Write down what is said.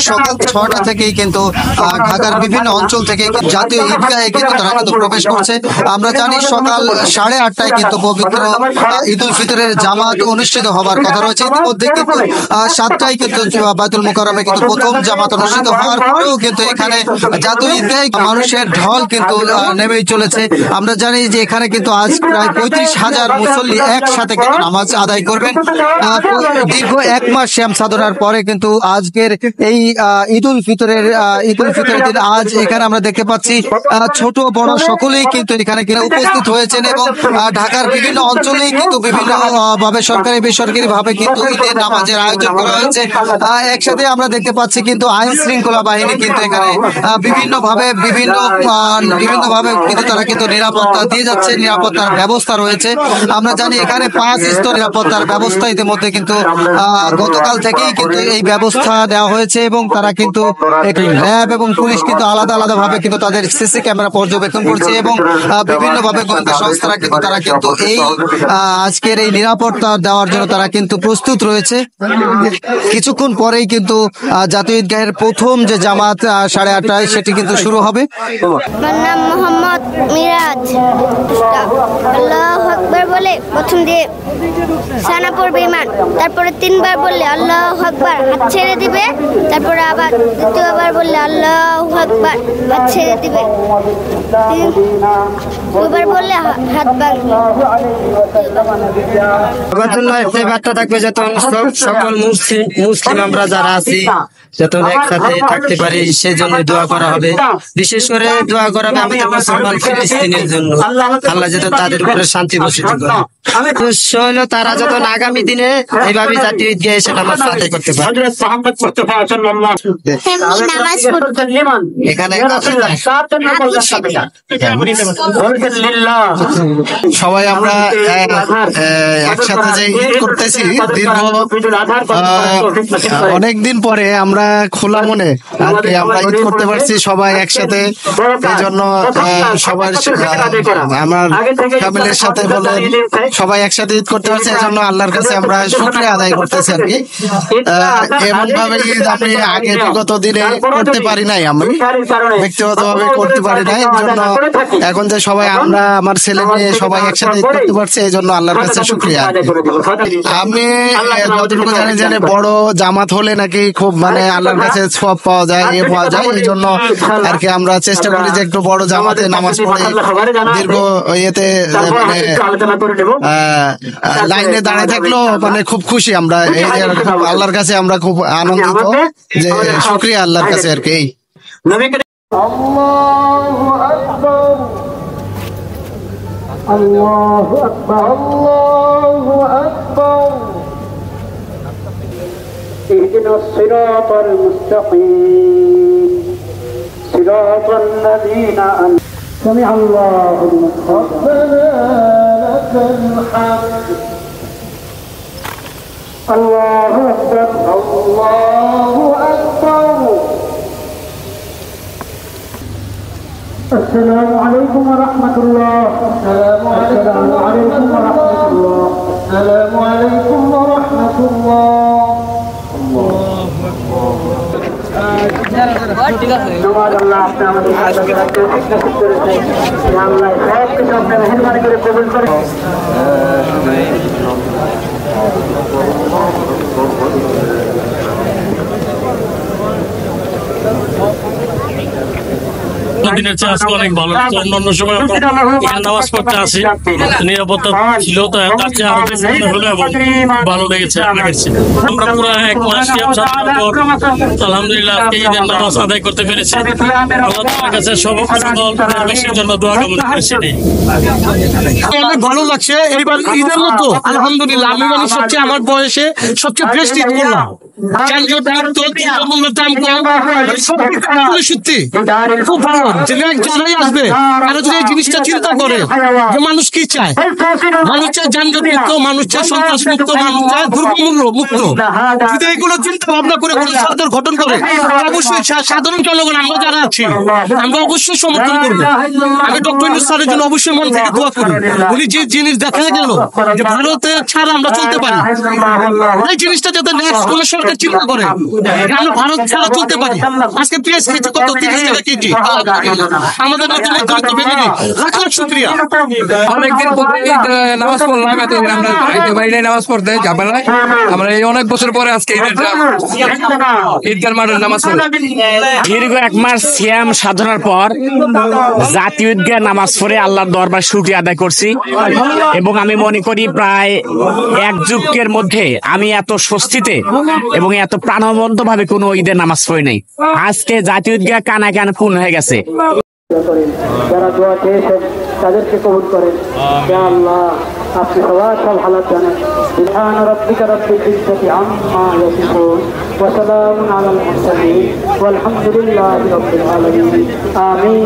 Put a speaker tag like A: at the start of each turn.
A: সকাল ৬টা থেকেই কিন্তু ঢাকার বিভিন্ন অঞ্চল থেকে জাতীয় ঈদগাহে কিন্তু তারা কিন্তু প্রবেশ করছে। আমরা জানি সকাল ৮:৩০টায় কিন্তু পবিত্র ঈদ উল ফিতরের জামাত অনুষ্ঠিত হবার কথা রয়েছে। ইতিমধ্যে কিন্তু ৭টায় কিন্তু বাইতুল মুকাররমে কিন্তু প্রথম জামাত অনুষ্ঠিত হওয়ার পরেও কিন্তু এখানে জাতীয় ঈদগাহে মানুষের ঢল কিন্তু নেমেই চলেছে। আমরা জানি যে এখানে কিন্তু আজ প্রায় ৩৫,০০০ মুসল্লি একসাথে কিন্তু নামাজ আদায় করবেন। দীর্ঘ ১ মাস শ্যাম সাধনার পরে কিন্তু আজকের এই ঈদ উল ফিতরের দিন আজ এখানে আমরা দেখতে পাচ্ছি ছোট বড় সকলেই কিন্তু এখানে উপস্থিত হয়েছেন এবং ঢাকার বিভিন্ন অঞ্চলেই কিন্তু বিভিন্ন ভাবে সরকারি বেসরকারি ভাবে কিন্তু ঈদের নামাজের আয়োজন করা হয়েছে। একসাথে আমরা দেখতে পাচ্ছি কিন্তু আইন শৃঙ্খলা বাহিনী কিন্তু এখানে বিভিন্ন ভাবে কিন্তু তারা কিন্তু নিরাপত্তা দিয়ে যাচ্ছে, নিরাপত্তার ব্যবস্থা রয়েছে। আমরা জানি এখানে ৫ স্তর নিরাপত্তার ব্যবস্থা ইতিমধ্যে কিন্তু গতকাল থেকেই কিন্তু এই ব্যবস্থা দেওয়া হয়েছে এবং তারা কিন্তু র্যাব এবং পুলিশ কিন্তু আলাদা আলাদা ভাবে কিন্তু তাদের সিসি ক্যামেরা পর্যবেক্ষণ করছে এবং বিভিন্ন ভাবে গোয়েন্দা সংস্থারা কিন্তু তারা কিন্তু এই আজকের এই নিরাপত্তা দেওয়ার জন্য তারা কিন্তু প্রস্তুত রয়েছে। কিছুক্ষণ পরেই কিন্তু জাতীয় ঈদগাহের প্রথম যে জামাত ৮:৩০টায় সেটি কিন্তু শুরু হবে।
B: আমার নাম মোহাম্মদ মিরাজ। আল্লাহু আকবার বলে প্রথম দিয়ে সানা পড়বে ইমান, তারপরে ৩ বার বললে আল্লাহু আকবার হাত ছেড়ে দিবে, তারপরে আবার দ্বিতীয়বার বললে আল্লাহু আকবার হাত ছেড়ে দিবে, ২বার বললে হাত ভাঙবে।
C: এই বার্তা থাকবে যত সকল মুসলিম আমরা যারা আছি যত একসাথে থাকতে পারি সেজন্য দোয়া করা হবে। বিশেষ করে দোয়া করা হবে আমাদের মুসলমান ফিলিস্তিনের জন্য, আল্লাহ যাতে তাদের উপরে শান্তি বসিত করে। হলো তারা যত আগামী দিনে এইভাবে জাতীয় ঈদগাহে এসে নামাজ আদায় করতে পারে। এখানে
A: সবাই আমরা একসাথে যে ঈদ করতেছি দীর্ঘ অনেকদিন পরে আমরা খোলা মনে আমরা ঈদ করতে পারছি সবাই একসাথে। এই জন্য সবার আমার ফ্যামিলির সাথে বলে সবাই একসাথে ঈদ করতে পারছি, এই জন্য আল্লাহর কাছে আমরা শুকরিয়া আদায় করতেছি আর কি। এমন ভাবে ঈদ আমি আগে বিগত দিনে করতে পারি নাই, আমি ব্যক্তিগত ভাবে করতে পারি নাই। এই জন্য এখন যে সবাই আমরা আমার ছেলে মেয়ে সবাই একসাথে ঈদ করতে পারছি, এই জন্য আল্লাহর কাছে শুকরিয়া। আমি যতটুকু জানি বড় জামাত হলে নাকি খুব মানে আল্লাহর কাছে সওয়াব পাওয়া যায়, পাওয়া যায়। এই জন্য আর কি আমরা চেষ্টা করি যে একটু বড় জামাতে নামাজ পড়ে দীর্ঘ ইয়েতে মানে লাইনে দাঁড়িয়ে থাকলেও মানে খুব খুশি আমরা। এই যে আল্লাহর কাছে আমরা খুব আনন্দিত, যে শুকরিয়া আল্লাহর কাছে আর কি।
D: আল্লাহু আকবার, আল্লাহু আকবার। اهدنا الصراط المستقيم صراط الذين أنعمت سمع الله لمن ربنا لك الحمد الله أكبر الله أكبر السلام عليكم ورحمة الله السلام عليكم ورحمة الله السلام عليكم ورحمة الله
E: দিনের চেয়ে আজকে অনেক ভালো। অন্যান্য সময় এখানে নামাজ পড়তে আসি, নিরাপত্তা ছিল, তার চেয়ে আরো বেশি হলো এবং ভালো লেগেছে। আমরা পুরো ১ মাস আলহামদুলিল্লাহ ঈদের নামাজ আদায় করতে পেরেছি। আল্লাহ তাআলার কাছে সকলের জন্য দোয়া কামনা করছি।
F: অনেক ভালো লাগছে এইবার ঈদের মতো আলহামদুলিল্লাহ। আমি মানে সবচেয়ে আমার বয়সে সবচেয়ে বেস্ট ঈদ করলাম। সত্যি খুব ভালো। যারাই আসবে তারা যদি এই জিনিসটা চিন্তা করে যে মানুষ কি চায়, মানুষ চায় যানজট মুক্ত, মানুষ চায় সন্ত্রাস মুক্ত, মানুষ চায় দ্রব্যমূল্য মুক্ত। যদি এইগুলো চিন্তা ভাবনা করে কোনো সরকার গঠন করে অবশ্যই সাধারণ জনগণ আমরা যারা আছি আমরা অবশ্যই সমর্থন করবো। আমি ডক্টর ইউনূস স্যারের জন্য অবশ্যই মন থেকে দোয়া করি। উনি যে জিনিস দেখা গেল যে ভারতে ছাড়া আমরা চলতে পারি, এই জিনিসটা যাতে নেক্সট কোন সরকার একটা চিন্তা করে আমরা ভারত ছাড়া চলতে পারি। আজকে পেঁয়াজ কেজি কত? 30 টাকা কেজি। আমাদের নতুন মধ্যবিত্ত ফ্যামিলি, লাখ লাখ শুকরিয়া।
G: অনেকদিন পরে ঈদ নামাজ পড়লাম, এতদিন আমরা যাইতে পারি নাই নামাজ পড়তে ঝামেলায়। আমরা এই অনেক বছর পরে আজকে ঈদগার মাঠের নামাজ পড়লাম।
H: দীর্ঘ 1 মাস সিয়াম সাধনার পর জাতীয় ঈদগাহ নামাজ পড়ে আল্লাহর দরবার শুকরিয়া আদায় করছি এবং আমি মনে করি প্রায় 1 যুগের মধ্যে আমি এত স্বস্তিতে এবং এত প্রাণবন্ত ভাবে কোনো ঈদের নামাজ পড়ি নাই। আজকে জাতীয় ঈদগাহ কানায় কানে পূর্ণ হয়ে গেছে।
D: যারা দোয়া চেয়েছেন তাদেরকে কবুল করেন। ইয়া আল্লাহ, আপনি সব হালাত জানেন। সুবহান রাব্বিকা রাব্বিল ইজ্জাতি আম্মা ইয়াসিফুন ওয়া সালামুন আলাল মুরসালিন ওয়াল হামদুলিল্লাহি রাব্বিল আলামিন। আমিন।